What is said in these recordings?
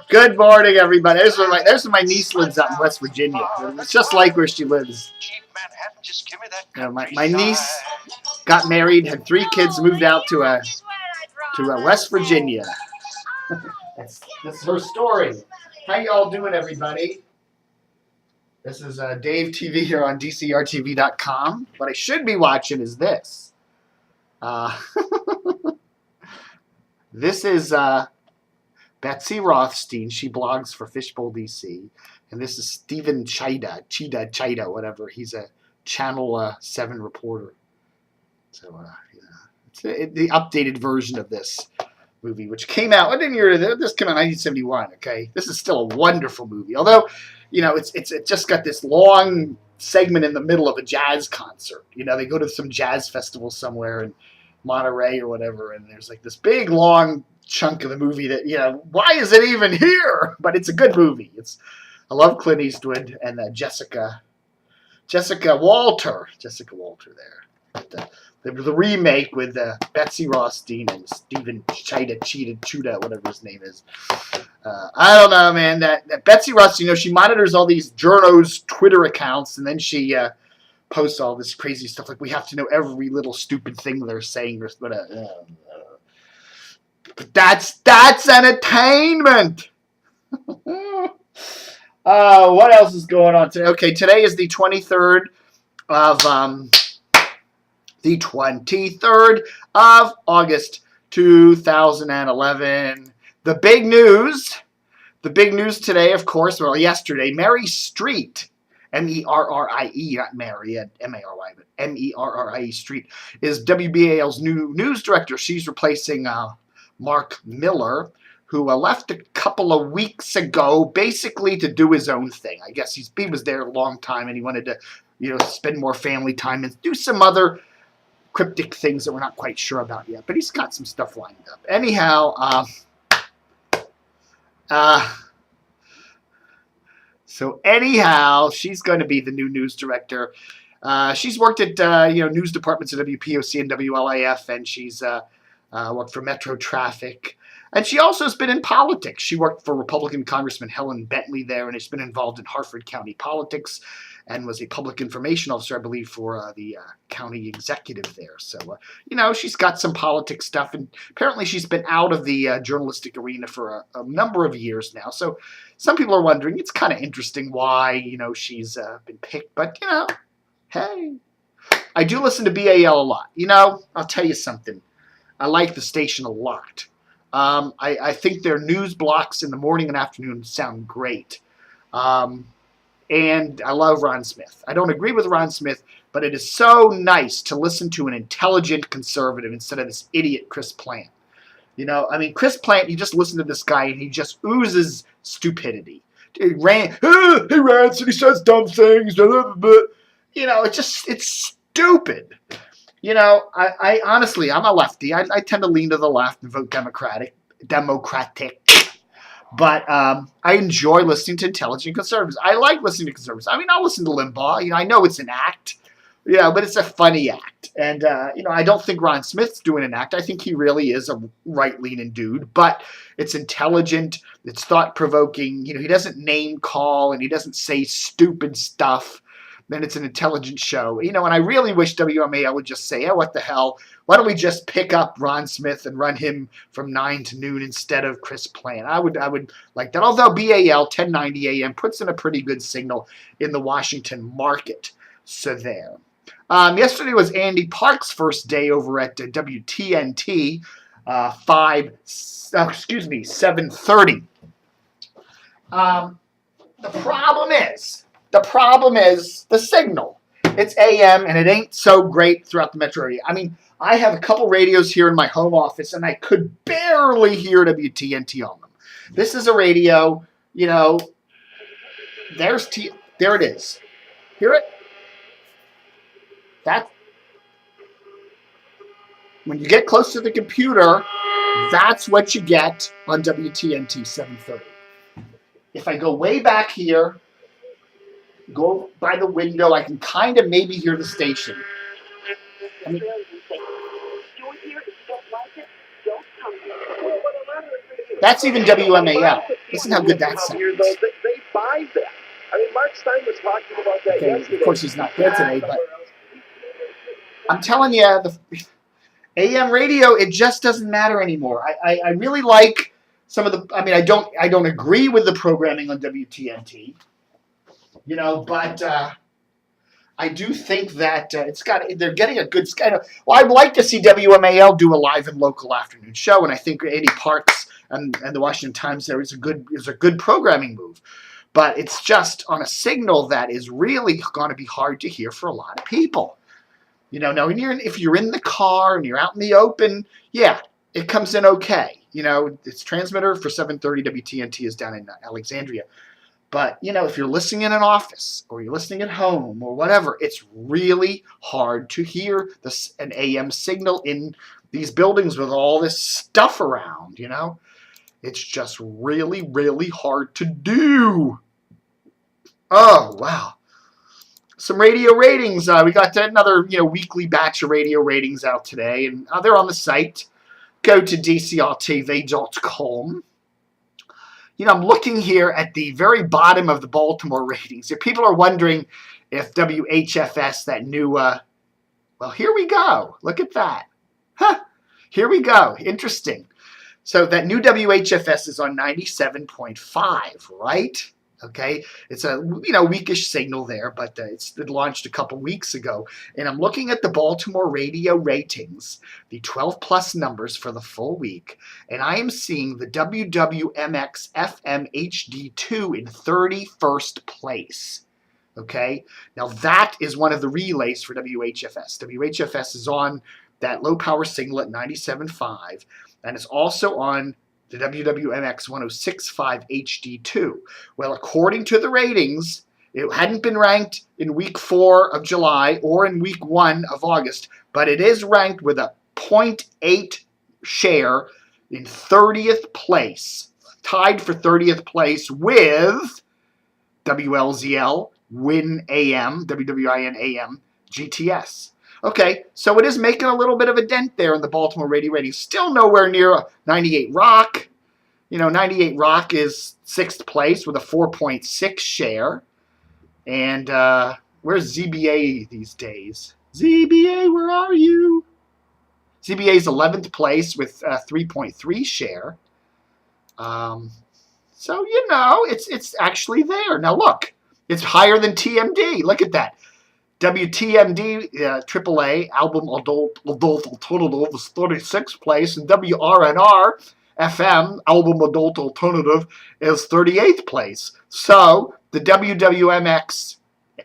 Good morning, everybody. There's my niece lives out in West Virginia. It's just like where she lives. You know, my niece got married, had 3 kids, moved out to West Virginia. This is her story. How y'all doing, everybody? This is Dave TV here on DCRTV.com. What I should be watching is this. This is Betsy Rothstein. She blogs for Fishbowl DC. And this is Stephen Chida, whatever. He's a Channel 7 reporter. So, it's the updated version of this movie, which came out, what year did this came out? 1971, okay? This is still a wonderful movie. Although, you know, it just got this long segment in the middle of a jazz concert. You know, they go to some jazz festival somewhere in Monterey or whatever, and there's like this big, long chunk of the movie that, you know, why is it even here? But it's a good movie. I love Clint Eastwood and Jessica Walter there. The remake with Betsy Rothstein and Stephen Chida, whatever his name is. I don't know, man. That Betsy Rothstein, you know, she monitors all these journos' Twitter accounts, and then she posts all this crazy stuff. Like, we have to know every little stupid thing they're saying. But that's entertainment. What else is going on today? Okay, today is the 23rd of August 2011. The big news today, of course, well, yesterday, Mary Street, M-E-R-R-I-E, not Mary, M-A-R-Y, but M-E-R-R-I-E Street, is WBAL's new news director. She's replacing Mark Miller, who left a couple of weeks ago, basically to do his own thing. I guess he was there a long time, and he wanted to, you know, spend more family time and do some other cryptic things that we're not quite sure about yet. But he's got some stuff lined up. Anyhow, she's going to be the new news director. She's worked at news departments at WPOC and WLAF, and she's worked for Metro Traffic. And she also has been in politics. She worked for Republican Congressman Helen Bentley there, and has been involved in Harford County politics, and was a public information officer, I believe, for the county executive there. So, you know, she's got some politics stuff, and apparently she's been out of the journalistic arena for a number of years now. So some people are wondering, it's kind of interesting why, you know, she's been picked. But, you know, hey, I do listen to BAL a lot. You know, I'll tell you something. I like the station a lot. I think their news blocks in the morning and afternoon sound great. And I love Ron Smith. I don't agree with Ron Smith, but it is so nice to listen to an intelligent conservative instead of this idiot Chris Plant. You know, I mean, Chris Plant, you just listen to this guy and he just oozes stupidity. He rants and he says dumb things. Blah, blah, blah. You know, it's stupid. You know, I honestly, I'm a lefty. I tend to lean to the left and vote Democratic. But I enjoy listening to intelligent conservatives. I like listening to conservatives. I mean, I'll listen to Limbaugh. You know, I know it's an act. You know, but it's a funny act. And, you know, I don't think Ron Smith's doing an act. I think he really is a right-leaning dude. But it's intelligent. It's thought-provoking. You know, he doesn't name-call and he doesn't say stupid stuff. Then it's an intelligent show. You know, and I really wish WMAL would just say, what the hell? Why don't we just pick up Ron Smith and run him from 9 to noon instead of Chris Plant? I would like that. Although BAL 1090 AM puts in a pretty good signal in the Washington market. So there. Yesterday was Andy Park's first day over at WTNT 7:30. The problem is the signal. It's AM, and it ain't so great throughout the metro area. I mean, I have a couple radios here in my home office, and I could barely hear WTNT on them. This is a radio, you know, there it is. Hear it? When you get close to the computer, That's what you get on WTNT 730. If I go way back here, go by the window, I can kind of maybe hear the station. I mean, that's even WMAL. Listen how good that sounds. They buy that. I mean, Mark Stein was talking about that yesterday. Of course, he's not there today, but I'm telling you, the AM radio, it just doesn't matter anymore. I really like some of the. I mean, I don't agree with the programming on WTNT, but I do think that they're getting a good kind of. Well, I'd like to see WMAL do a live and local afternoon show, and I think Eddie Parks and the Washington Times there is a good programming move, but it's just on a signal that is really going to be hard to hear for a lot of people. Now if you're in the car and you're out in the open, yeah, it comes in okay. Its transmitter for 730 WTNT is down in Alexandria. But, if you're listening in an office or you're listening at home or whatever, it's really hard to hear an AM signal in these buildings with all this stuff around, It's just really, really hard to do. Oh, wow. Some radio ratings. We got another, weekly batch of radio ratings out today, and they're on the site. Go to dcrtv.com. I'm looking here at the very bottom of the Baltimore ratings. If people are wondering if WHFS, that new, well, here we go. Look at that. Huh. Here we go. Interesting. So that new WHFS is on 97.5, right? Okay, it's a weakish signal there, but it launched a couple weeks ago. And I'm looking at the Baltimore radio ratings, the 12 plus numbers for the full week, and I am seeing the WWMX-FM HD2 in 31st place. Okay, now that is one of the relays for WHFS. WHFS is on that low power signal at 97.5, and it's also on the WWMX 106.5 HD2. Well, according to the ratings, it hadn't been ranked in week 4 of July or in week 1 of August, but it is ranked with a 0.8 share in 30th place, tied for 30th place with WLZL, WIN AM, WWIN AM, GTS. Okay, so it is making a little bit of a dent there in the Baltimore radio ratings. Still nowhere near 98 Rock. 98 Rock is 6th place with a 4.6 share. And where's ZBA these days? ZBA, where are you? ZBA is 11th place with a 3.3 share. So, it's actually there. Now, look, it's higher than TMD. Look at that. WTMD, AAA, Album Adult Alternative, is 36th place, and WRNR-FM, Album Adult Alternative, is 38th place. So, the WWMX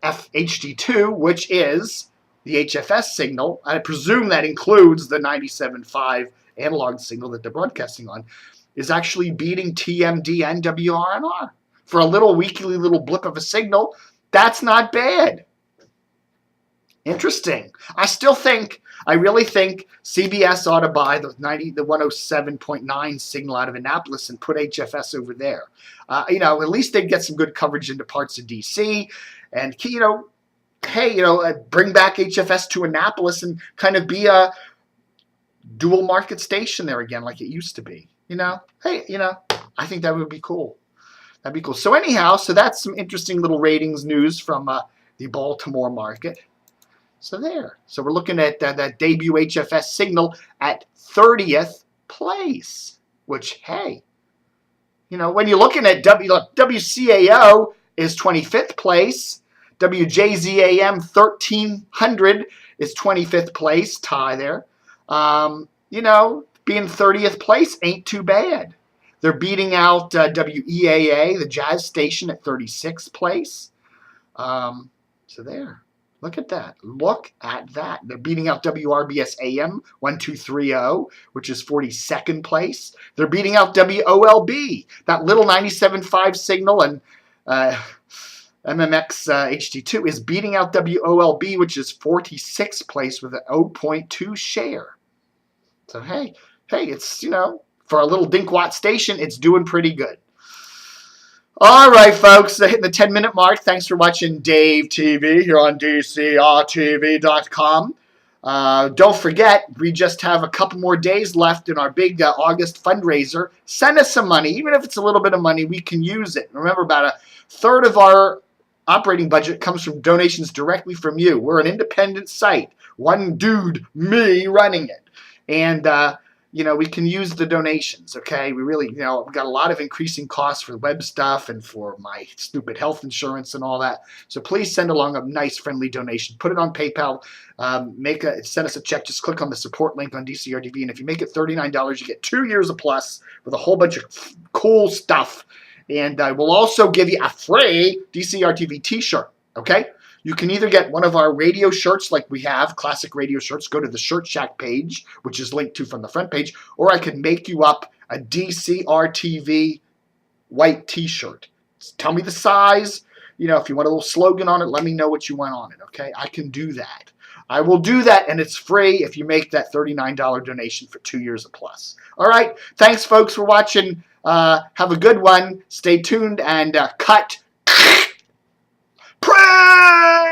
FHD2, which is the HFS signal, I presume that includes the 97.5 analog signal that they're broadcasting on, is actually beating TMD and WRNR. For a weekly little blip of a signal, that's not bad. Interesting. I really think CBS ought to buy the 107.9 signal out of Annapolis and put HFS over there. At least they'd get some good coverage into parts of DC, and bring back HFS to Annapolis and kind of be a dual market station there again, like it used to be. I think that would be cool. That'd be cool. So anyhow, that's some interesting little ratings news from the Baltimore market. So there. So we're looking at that debut HFS signal at 30th place, which, hey, when you're looking at WCAO is 25th place, WJZAM 1300 is 25th place, tie there. Being 30th place ain't too bad. They're beating out WEAA, the jazz station, at 36th place. So there. Look at that. Look at that. They're beating out WRBS AM 1230, which is 42nd place. They're beating out WOLB, that little 97.5 signal, and MMX HD2 is beating out WOLB, which is 46th place with an 0.2 share. So, hey, hey, it's, for a little dinkwat station, it's doing pretty good. All right, folks, hitting the 10-minute mark. Thanks for watching Dave TV here on DCRTV.com. Don't forget, we just have a couple more days left in our big August fundraiser. Send us some money. Even if it's a little bit of money, we can use it. Remember, about a third of our operating budget comes from donations directly from you. We're an independent site. One dude, me, running it. And, we can use the donations, okay? We really, we've got a lot of increasing costs for web stuff and for my stupid health insurance and all that. So please send along a nice, friendly donation. Put it on PayPal. Send us a check. Just click on the support link on DCRTV. And if you make it $39, you get 2 years of Plus with a whole bunch of cool stuff. And I will also give you a free DCRTV t-shirt, okay? You can either get one of our radio shirts like we have, classic radio shirts. Go to the Shirt Shack page, which is linked to from the front page. Or I can make you up a DCRTV white t-shirt. Tell me the size. If you want a little slogan on it, let me know what you want on it, okay? I can do that. I will do that, and it's free if you make that $39 donation for 2 years of Plus. All right. Thanks, folks, for watching. Have a good one. Stay tuned and cut. Pray!